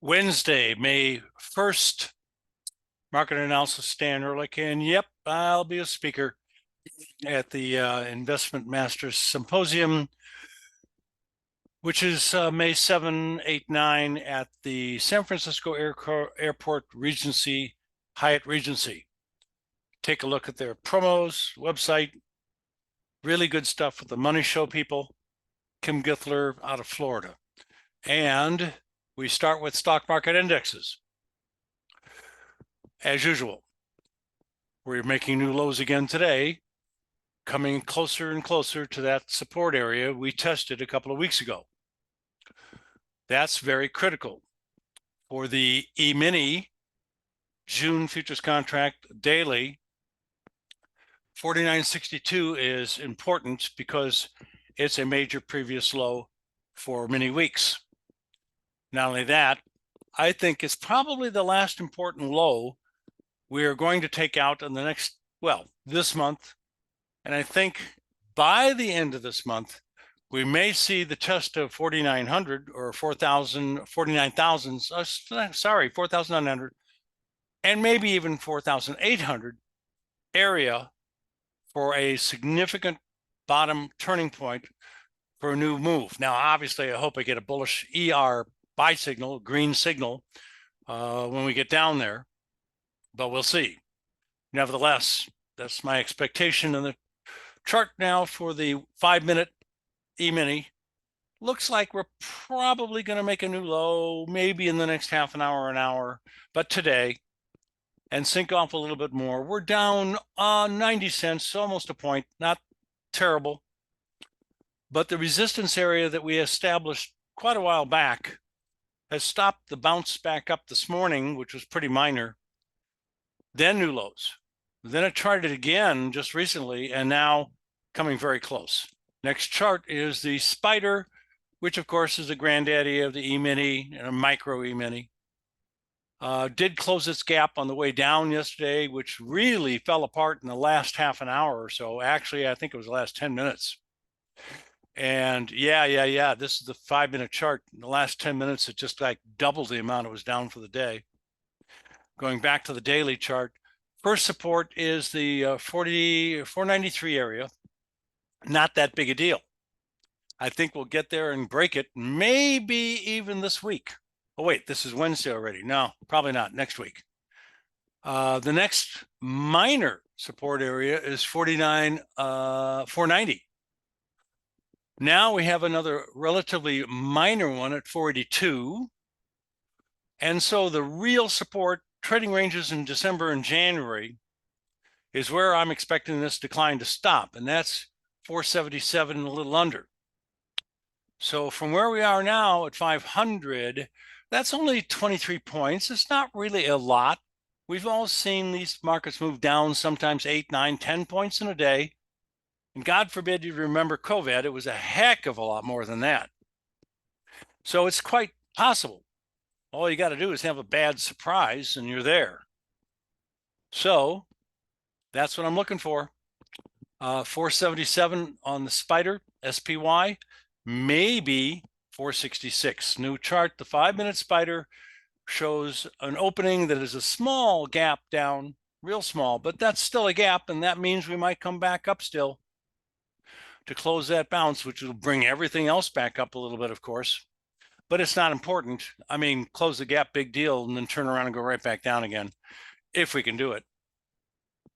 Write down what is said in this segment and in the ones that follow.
Wednesday, May 1st, market analysis, Stan Ehrlich, and yep, I'll be a speaker at the Investment Masters Symposium, which is May 7, 8, 9 at the San Francisco Airport Regency, Hyatt Regency. Take a look at their promos, website, really good stuff with the Money Show people, Kim Githler out of Florida. And we start with stock market indexes. As usual, we're making new lows again today, coming closer and closer to that support area we tested a couple of weeks ago. That's very critical for the E-mini June futures contract daily. 49.62 is important because it's a major previous low for many weeks. Not only that, I think it's probably the last important low we are going to take out in the next, this month. And I think by the end of this month, we may see the test of 4,900 or 49,000, 4,900, and maybe even 4,800 area for a significant bottom turning point for a new move. Now, obviously, I hope I get a bullish ER buy signal, green signal, when we get down there, but we'll see. Nevertheless, that's my expectation. And the chart now for the 5-minute E-mini looks like we're probably going to make a new low, maybe in the next half an hour, but today, and sink off a little bit more. We're down 90 cents, almost a point, not terrible. But the resistance area that we established quite a while back has stopped the bounce back up this morning, which was pretty minor. Then new lows. Then it tried it again just recently, and now coming very close. Next chart is the spider, which of course is the granddaddy of the E-mini and a micro E-mini. Did close its gap on the way down yesterday, which really fell apart in the last half an hour or so. Actually, I think it was the last 10 minutes. And yeah, this is the 5-minute chart. In the last 10 minutes, it just like doubled the amount it was down for the day. Going back to the daily chart, first support is the 493 area. Not that big a deal. I think we'll get there and break it, maybe even this week. Oh, wait, this is Wednesday already. No, probably not. Next week. The next minor support area is 490. Now we have another relatively minor one at 482. And so the real support, trading ranges in December and January, is where I'm expecting this decline to stop. And that's 477 and a little under. So from where we are now at 500, that's only 23 points. It's not really a lot. We've all seen these markets move down sometimes 8, 9, 10 points in a day. And God forbid you remember COVID, it was a heck of a lot more than that. So it's quite possible. All you got to do is have a bad surprise and you're there. So that's what I'm looking for. 477 on the spider, SPY, maybe 466. New chart, the 5-minute spider shows an opening that is a small gap down, real small, but that's still a gap, and that means we might come back up still to close that bounce, which will bring everything else back up a little bit, of course. But it's not important. I mean, close the gap, big deal, and then turn around and go right back down again, if we can do it.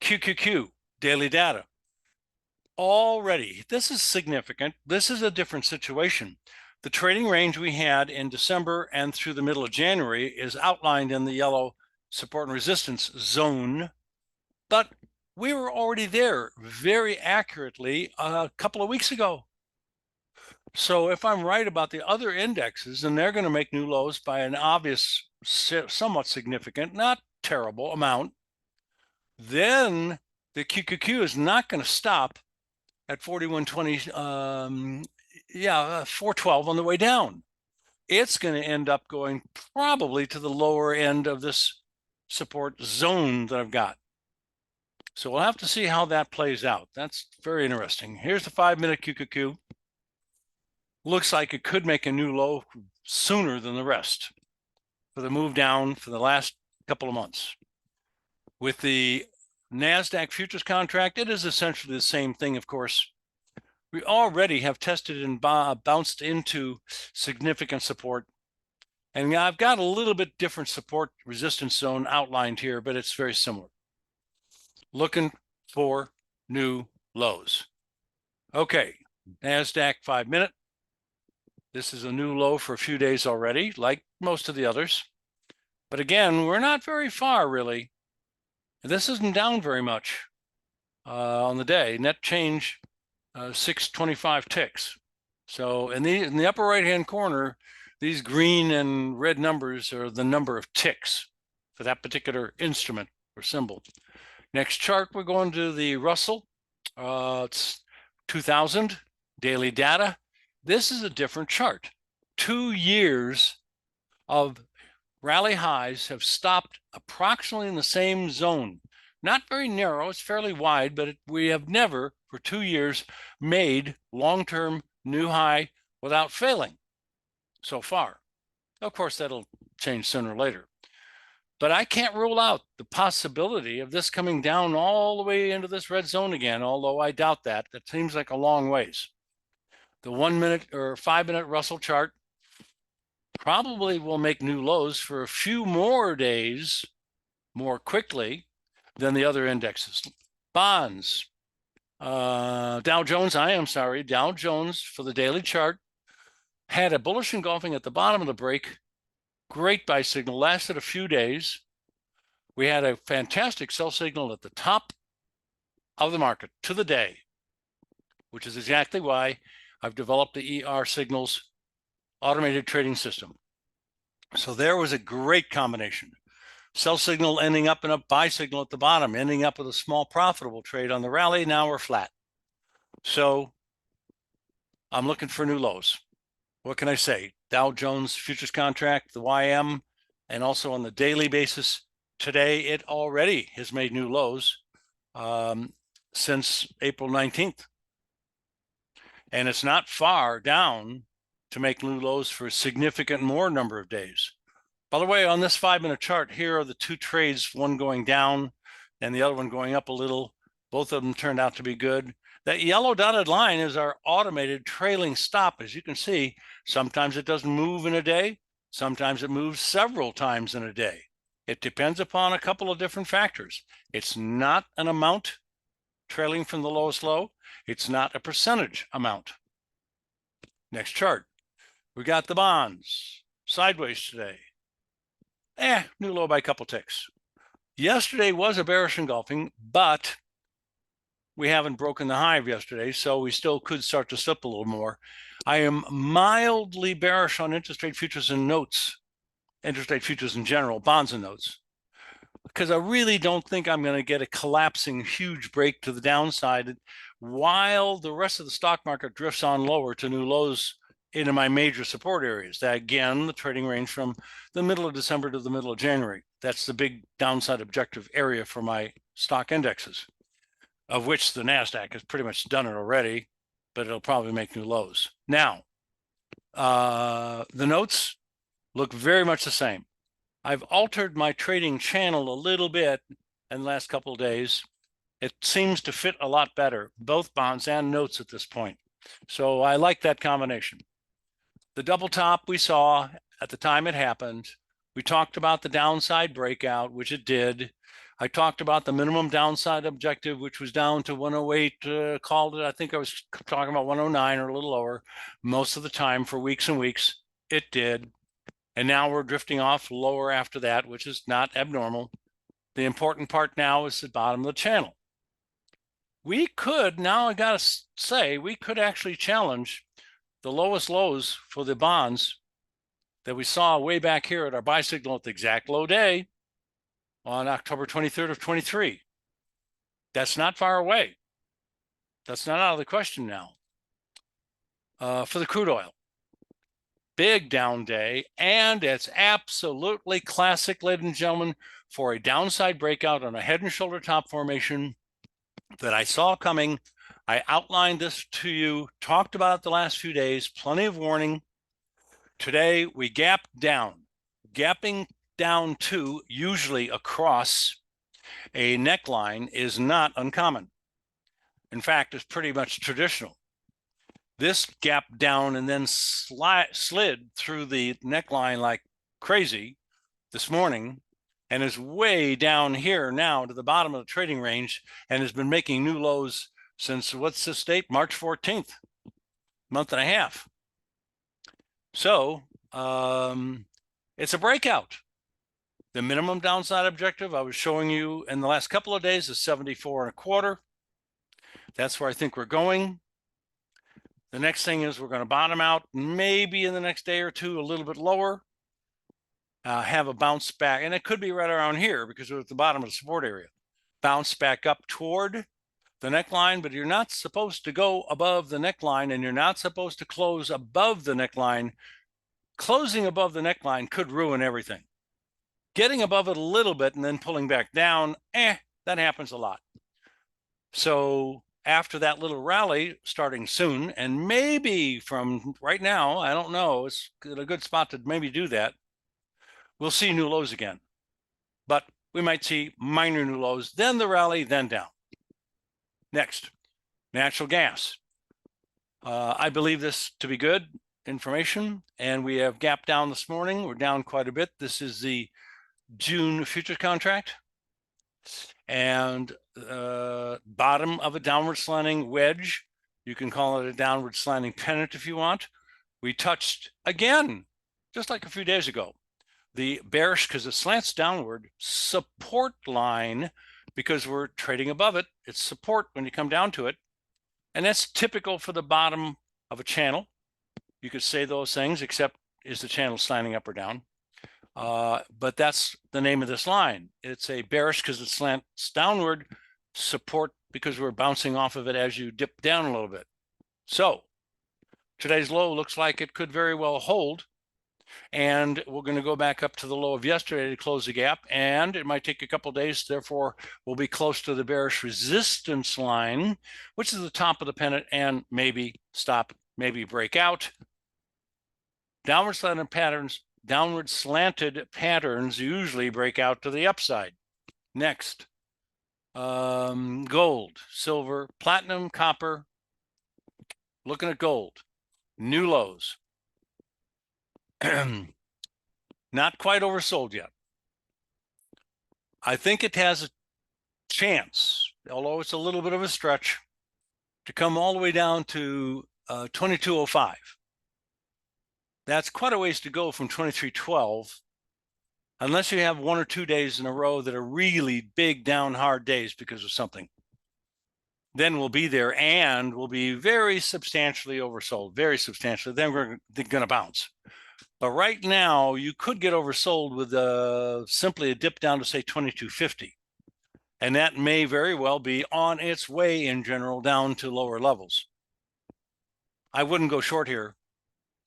QQQ, daily data. Already, this is significant. This is a different situation. The trading range we had in December and through the middle of January is outlined in the yellow support and resistance zone, but we were already there very accurately a couple of weeks ago. So if I'm right about the other indexes, and they're going to make new lows by an obvious, somewhat significant, not terrible amount, then the QQQ is not going to stop at 4120, 412 on the way down. It's going to end up going probably to the lower end of this support zone that I've got. So we'll have to see how that plays out. That's very interesting. Here's the 5-minute QQQ. Looks like it could make a new low sooner than the rest. for the move down for the last couple of months. With the NASDAQ futures contract, it is essentially the same thing, of course. We already have tested and bounced into significant support. And I've got a little bit different support resistance zone outlined here, but it's very similar. Looking for new lows. Okay, NASDAQ 5-minute. This is a new low for a few days already, like most of the others. But again, we're not very far, really. This isn't down very much on the day. Net change, 625 ticks. So in the upper right-hand corner, these green and red numbers are the number of ticks for that particular instrument or symbol. Next chart, we're going to the Russell. It's 2000 daily data. This is a different chart. 2 years of rally highs have stopped approximately in the same zone. Not very narrow, it's fairly wide, but we have never for 2 years made long-term new high without failing so far. Of course, that'll change sooner or later. But I can't rule out the possibility of this coming down all the way into this red zone again, although I doubt that. That seems like a long ways. The 1 minute or 5-minute Russell chart probably will make new lows for a few more days more quickly than the other indexes. Bonds, Dow Jones for the daily chart had a bullish engulfing at the bottom of the break. Great buy signal, lasted a few days. We had a fantastic sell signal at the top of the market to the day, which is exactly why I've developed the ER signals automated trading system. So there was a great combination. Sell signal ending up in a buy signal at the bottom, ending up with a small profitable trade on the rally. Now we're flat. So I'm looking for new lows. What can I say? Dow Jones futures contract, the YM, and also on the daily basis, today it already has made new lows since April 19th. And it's not far down to make new lows for a significant more number of days. By the way, on this 5-minute chart, here are the two trades, one going down and the other one going up a little. Both of them turned out to be good. That yellow dotted line is our automated trailing stop. As you can see, sometimes it doesn't move in a day. Sometimes it moves several times in a day. It depends upon a couple of different factors. It's not an amount trailing from the lowest low. It's not a percentage amount. Next chart. We got the bonds sideways today. New low by a couple ticks. Yesterday was a bearish engulfing, but we haven't broken the high of yesterday, so we still could start to slip a little more. I am mildly bearish on interest rate futures and notes, interest rate futures in general, bonds and notes, because I really don't think I'm going to get a collapsing huge break to the downside while the rest of the stock market drifts on lower to new lows into my major support areas. That, again, the trading range from the middle of December to the middle of January. That's the big downside objective area for my stock indexes, of which the NASDAQ has pretty much done it already, but it'll probably make new lows. Now, the notes look very much the same. I've altered my trading channel a little bit in the last couple of days. It seems to fit a lot better, both bonds and notes at this point. So I like that combination. The double top we saw at the time it happened. We talked about the downside breakout, which it did. I talked about the minimum downside objective, which was down to 108, called it. I think I was talking about 109 or a little lower most of the time for weeks and weeks. It did. And now we're drifting off lower after that, which is not abnormal. The important part now is the bottom of the channel. We could, now I got to say, we could actually challenge the lowest lows for the bonds that we saw way back here at our buy signal at the exact low day on October 23rd of 23. That's not far away. That's not out of the question now. For the crude oil, big down day, and it's absolutely classic, ladies and gentlemen, for a downside breakout on a head and shoulder top formation that I saw coming. I outlined this to you, talked about it the last few days, plenty of warning. Today, we gapped down gapping down to, usually across a neckline, is not uncommon. In fact, it's pretty much traditional. This gap down and then slid through the neckline like crazy this morning and is way down here now to the bottom of the trading range and has been making new lows since, what's this date? March 14th, month and a half. So it's a breakout. The minimum downside objective I was showing you in the last couple of days is 74.25. That's where I think we're going. The next thing is we're going to bottom out maybe in the next day or two, a little bit lower, have a bounce back. And it could be right around here because we're at the bottom of the support area. Bounce back up toward the neckline, but you're not supposed to go above the neckline and you're not supposed to close above the neckline. Closing above the neckline could ruin everything. Getting above it a little bit and then pulling back down, that happens a lot. So after that little rally starting soon, and maybe from right now, I don't know, it's a good spot to maybe do that, we'll see new lows again. But we might see minor new lows, then the rally, then down. Next, natural gas. I believe this to be good information, and we have gapped down this morning. We're down quite a bit. This is the June futures contract, and bottom of a downward slanting wedge. You can call it a downward slanting pennant if you want. We touched again, just like a few days ago, the bearish, because it slants downward, support line, because we're trading above it. It's support when you come down to it. And that's typical for the bottom of a channel. You could say those things, except is the channel slanting up or down? But that's the name of this line. It's a bearish because it slants downward, support because we're bouncing off of it as you dip down a little bit. So today's low looks like it could very well hold. And we're going to go back up to the low of yesterday to close the gap. And it might take a couple of days. Therefore, we'll be close to the bearish resistance line, which is the top of the pennant, and maybe stop, maybe break out. Downward slanted patterns usually break out to the upside. Next, gold, silver, platinum, copper. Looking at gold, new lows. Not quite oversold yet. I think it has a chance, although it's a little bit of a stretch, to come all the way down to 2205. That's quite a ways to go from 2312, unless you have 1 or 2 days in a row that are really big down hard days because of something. Then we'll be there and we'll be very substantially oversold, very substantially. Then we're going to bounce. But right now, you could get oversold with simply a dip down to, say, 2250. And that may very well be on its way, in general, down to lower levels. I wouldn't go short here.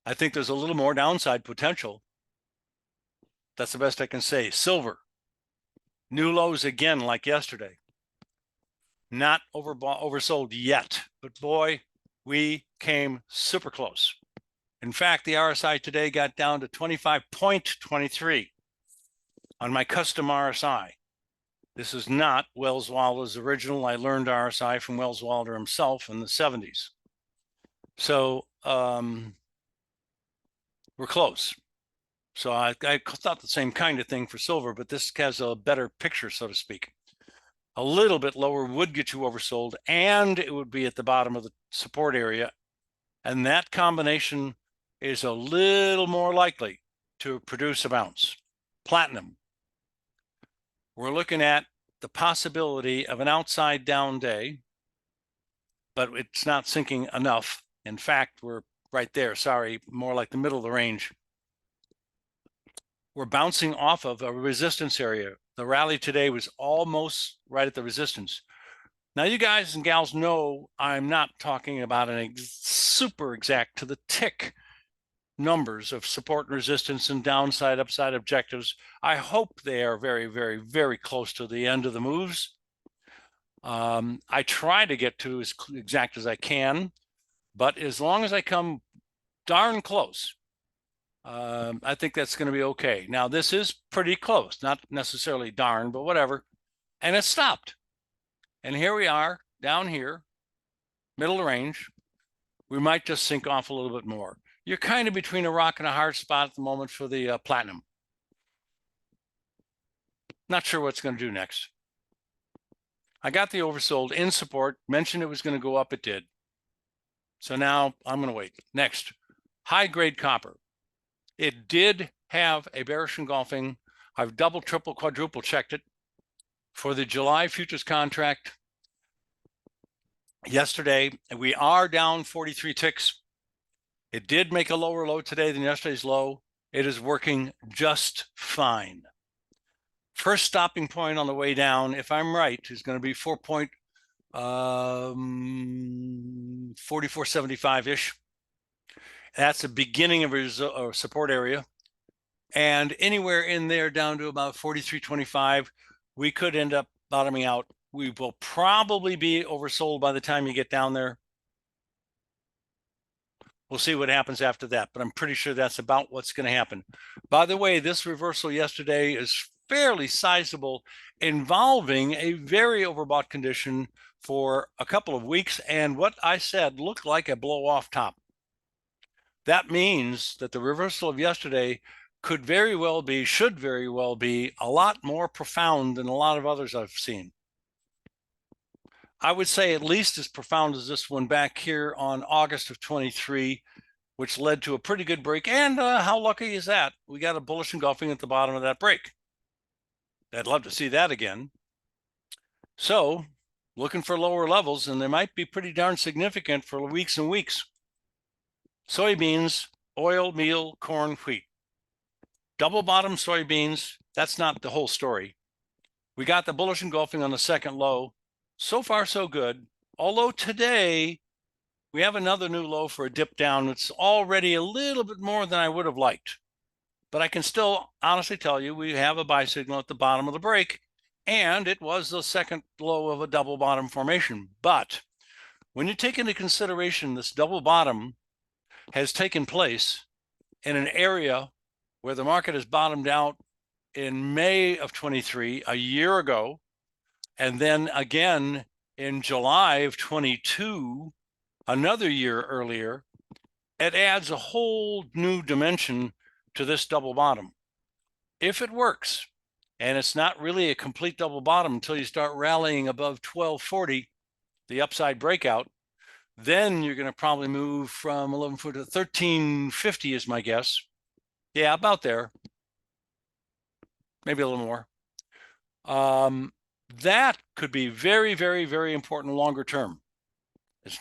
I think there's a little more downside potential. That's the best I can say. Silver, new lows again like yesterday. Not oversold yet, but boy, we came super close. In fact, the RSI today got down to 25.23 on my custom RSI. This is not Wells Wilder's original. I learned RSI from Wells Wilder himself in the 70s. So we're close. So I thought the same kind of thing for silver, but this has a better picture, so to speak. A little bit lower would get you oversold, and it would be at the bottom of the support area. And that combination is a little more likely to produce a bounce. Platinum. We're looking at the possibility of an outside down day, but it's not sinking enough. In fact, we're right there. Sorry, more like the middle of the range. We're bouncing off of a resistance area. The rally today was almost right at the resistance. Now, you guys and gals know I'm not talking about an super exact to the tick numbers of support and resistance and downside, upside objectives. I hope they are very, very, very close to the end of the moves. I try to get to as exact as I can, but as long as I come darn close, I think that's going to be okay. Now, this is pretty close, not necessarily darn, but whatever. And it stopped. And here we are down here, middle range. We might just sink off a little bit more. You're kind of between a rock and a hard spot at the moment for the platinum. Not sure what's going to do next. I got the oversold in support, mentioned it was going to go up, it did. So now I'm going to wait. Next, high grade copper. It did have a bearish engulfing. I've double, triple, quadruple checked it for the July futures contract yesterday. And we are down 43 ticks. It did make a lower low today than yesterday's low. It is working just fine. First stopping point on the way down, if I'm right, is going to be 4475-ish. That's the beginning of a support area. And anywhere in there down to about 43.25, we could end up bottoming out. We will probably be oversold by the time you get down there. We'll see what happens after that, but I'm pretty sure that's about what's going to happen. By the way, this reversal yesterday is fairly sizable, involving a very overbought condition for a couple of weeks, and what I said looked like a blow-off top. That means that the reversal of yesterday could very well be, should very well be, a lot more profound than a lot of others I've seen. I would say at least as profound as this one back here on August of 23, which led to a pretty good break. And how lucky is that? We got a bullish engulfing at the bottom of that break. I'd love to see that again. So looking for lower levels, and they might be pretty darn significant for weeks and weeks. Soybeans, oil, meal, corn, wheat. Double bottom soybeans, that's not the whole story. We got the bullish engulfing on the second low. So far, so good. Although today, we have another new low for a dip down. It's already a little bit more than I would have liked. But I can still honestly tell you we have a buy signal at the bottom of the break, and it was the second low of a double bottom formation. But when you take into consideration this double bottom has taken place in an area where the market has bottomed out in May of 23, a year ago, and then again in July of 22, another year earlier, it adds a whole new dimension to this double bottom. If it works, and it's not really a complete double bottom until you start rallying above 1240, the upside breakout, then you're going to probably move from 1140 to 1350 is my guess. Yeah, about there. Maybe a little more. That could be very, very, very important longer term.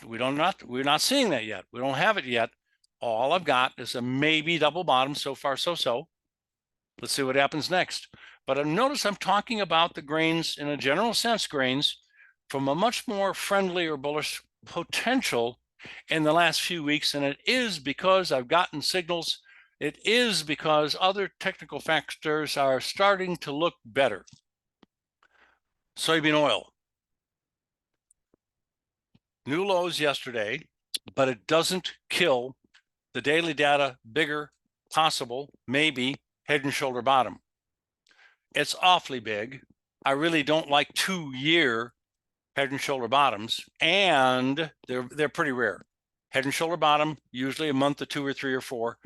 We're not seeing that yet. We don't have it yet. All I've got is a maybe double bottom. So far, so. Let's see what happens next. But notice I'm talking about the grains in a general sense, grains from a much more friendly or bullish potential in the last few weeks. And it is because I've gotten signals. It is because other technical factors are starting to look better. Soybean oil. New lows yesterday, but it doesn't kill the daily data bigger possible, maybe head and shoulder bottom. It's awfully big. I really don't like 2-year head and shoulder bottoms, and they're pretty rare. Head and shoulder bottom, usually a month or 2 or 3 or 4,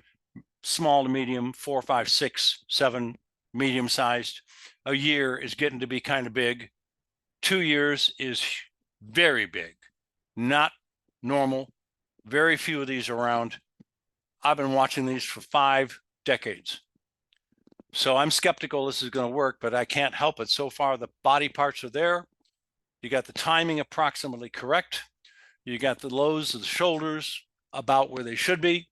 small to medium, 4, 5, 6, 7, medium sized. A year is getting to be kind of big. 2 years is very big, not normal. Very few of these around. I've been watching these for 5 decades. So I'm skeptical this is going to work, but I can't help it. So far, the body parts are there. You got the timing approximately correct. You got the lows of the shoulders about where they should be.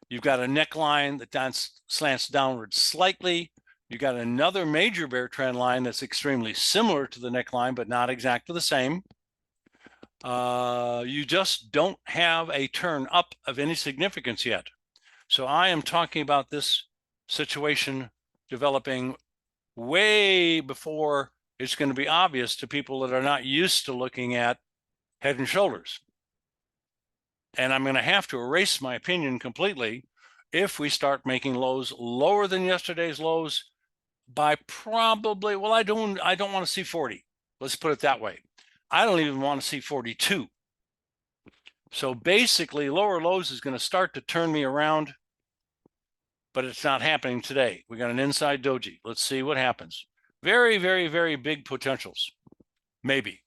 You've got a neckline that slants downward slightly. You got another major bear trend line that's extremely similar to the neckline, but not exactly the same. You just don't have a turn up of any significance yet. So I am talking about this situation developing way before it's going to be obvious to people that are not used to looking at head and shoulders. And I'm going to have to erase my opinion completely if we start making lows lower than yesterday's lows by probably, well, I don't want to see 40. Let's put it that way. I don't even want to see 42. So basically, lower lows is going to start to turn me around, but it's not happening today. We got an inside doji. Let's see what happens. Very, very, very big potentials. Maybe.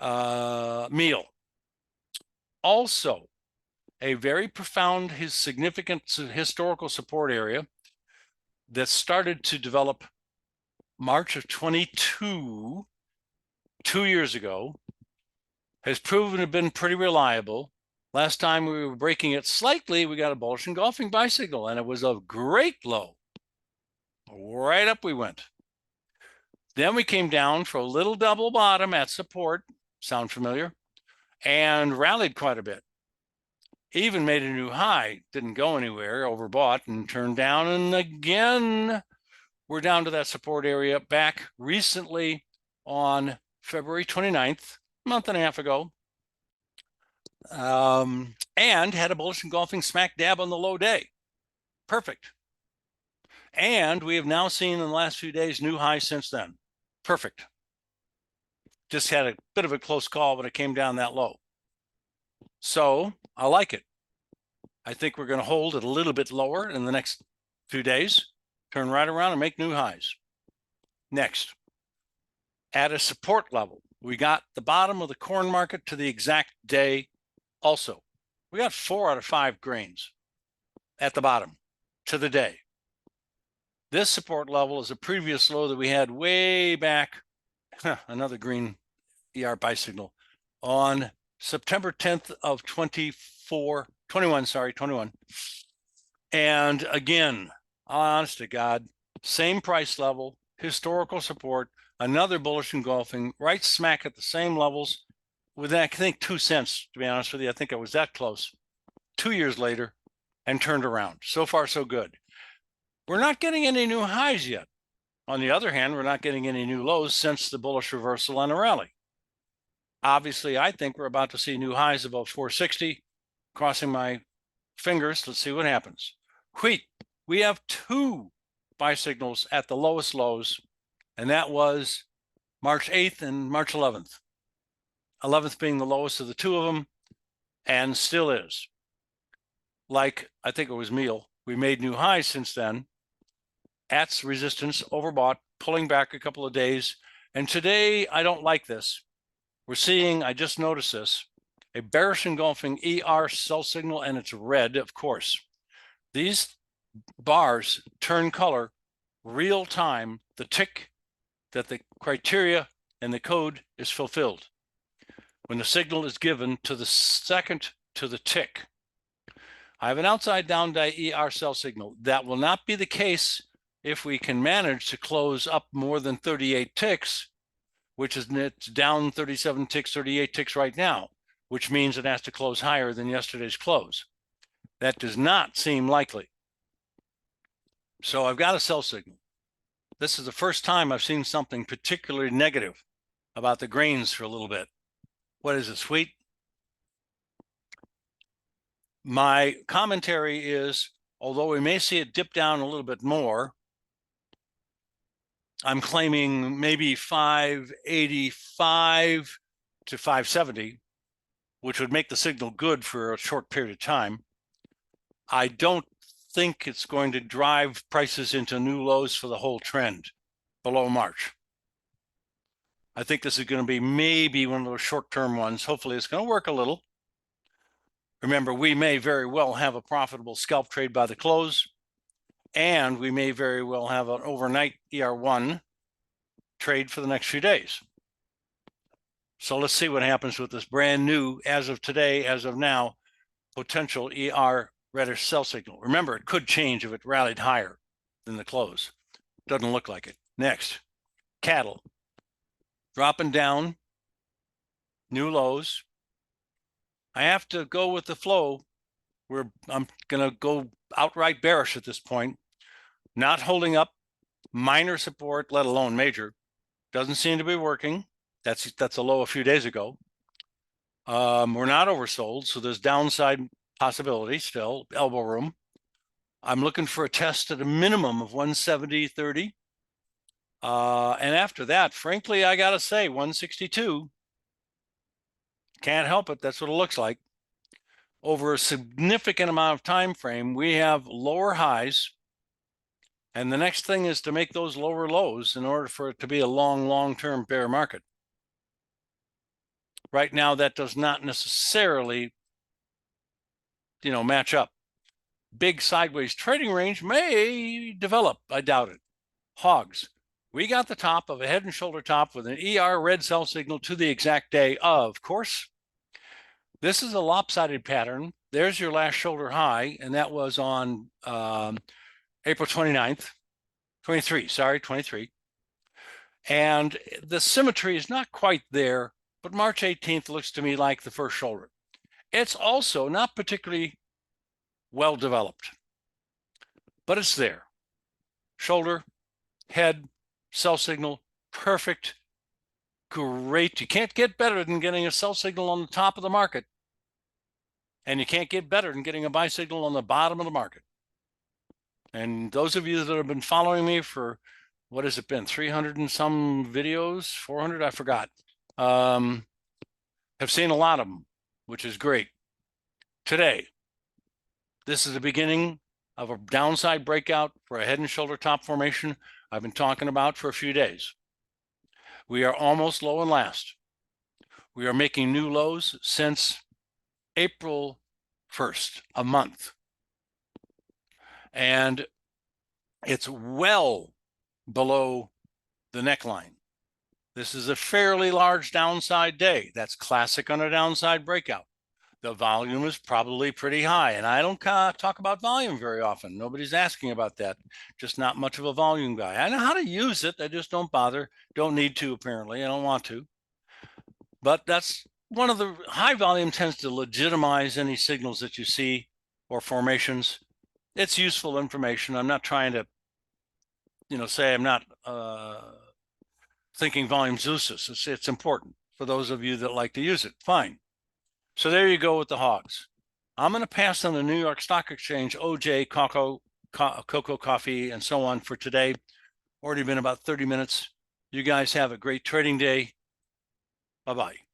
Meal. Also, a very profound, significant historical support area that started to develop March of 22, 2 years ago, has proven to have been pretty reliable. Last time we were breaking it slightly, we got a bullish engulfing buy signal, and it was a great low. Right up we went. Then we came down for a little double bottom at support. Sound familiar? And rallied quite a bit. Even made a new high, didn't go anywhere, overbought and turned down. And again, we're down to that support area back recently on February 29th, a month and a half ago. And had a bullish engulfing smack dab on the low day. Perfect. And we have now seen in the last few days new highs since then. Perfect. Just had a bit of a close call when it came down that low. So I like it. I think we're going to hold it a little bit lower in the next few days, turn right around and make new highs. Next, at a support level, we got the bottom of the corn market to the exact day also. We got 4 out of 5 grains at the bottom to the day. This support level is a previous low that we had way back, another green ER buy signal, on September 10th of 21. And again, honest to God, same price level, historical support, another bullish engulfing, right smack at the same levels, with, I think, 2 cents, to be honest with you. I think I was that close 2 years later and turned around. So far, so good. We're not getting any new highs yet. On the other hand, we're not getting any new lows since the bullish reversal on a rally. Obviously, I think we're about to see new highs above 460. Crossing my fingers, let's see what happens. Wheat, we have 2 buy signals at the lowest lows, and that was March 8th and March 11th. 11th being the lowest of the 2 of them, and still is. Like, I think it was meal. We made new highs since then. At resistance, overbought, pulling back a couple of days. And today, I don't like this. We're seeing, I just noticed this, a bearish engulfing ER sell signal, and it's red, of course. These bars turn color real time, the tick that the criteria and the code is fulfilled. When the signal is given to the second to the tick. I have an outside down die ER sell signal. That will not be the case if we can manage to close up more than 38 ticks, which is it's down 37 ticks, 38 ticks right now, which means it has to close higher than yesterday's close. That does not seem likely. So I've got a sell signal. This is the first time I've seen something particularly negative about the grains for a little bit. What is it, wheat? My commentary is, although we may see it dip down a little bit more, I'm claiming maybe 585 to 570, which would make the signal good for a short period of time. I don't think it's going to drive prices into new lows for the whole trend below March. I think this is going to be maybe one of those short-term ones. Hopefully it's going to work a little. Remember, we may very well have a profitable scalp trade by the close, and we may very well have an overnight ER1 trade for the next few days. So let's see what happens with this brand new, as of today, as of now, potential ER reddish sell signal. Remember, it could change if it rallied higher than the close. Doesn't look like it. Next, cattle. Dropping down, new lows. I have to go with the flow. I'm going to go outright bearish at this point. Not holding up minor support, let alone major. Doesn't seem to be working. That's a low a few days ago. We're not oversold, so there's downside possibility still, elbow room. I'm looking for a test at a minimum of 170.30. And after that, frankly, I got to say 162. Can't help it. That's what it looks like. Over a significant amount of time frame, we have lower highs. And the next thing is to make those lower lows in order for it to be a long-term bear market. Right now, that does not necessarily, match up. Big sideways trading range may develop. I doubt it. Hogs. We got the top of a head and shoulder top with an ER red sell signal to the exact day of course. This is a lopsided pattern. There's your last shoulder high, and that was on April 29th, 23. And the symmetry is not quite there, but March 18th looks to me like the first shoulder. It's also not particularly well developed, but it's there. Shoulder, head, sell signal, perfect, great. You can't get better than getting a sell signal on the top of the market. And you can't get better than getting a buy signal on the bottom of the market. And those of you that have been following me for, what has it been, 300 and some videos, 400, I forgot, have seen a lot of them, which is great. Today, this is the beginning of a downside breakout for a head and shoulder top formation I've been talking about for a few days. We are almost low and last. We are making new lows since April 1st, a month. And it's well below the neckline. This is a fairly large downside day. That's classic on a downside breakout. The volume is probably pretty high, and I don't talk about volume very often. Nobody's asking about that. Just not much of a volume guy. I know how to use it. I just don't bother. Don't need to, apparently. I don't want to. But that's one of the high volume tends to legitimize any signals that you see or formations. It's useful information. I'm not trying to, say I'm not thinking volume's useless. It's important for those of you that like to use it. Fine. So there you go with the hogs. I'm going to pass on the New York Stock Exchange, OJ, cocoa, coffee, and so on for today. Already been about 30 minutes. You guys have a great trading day. Bye-bye.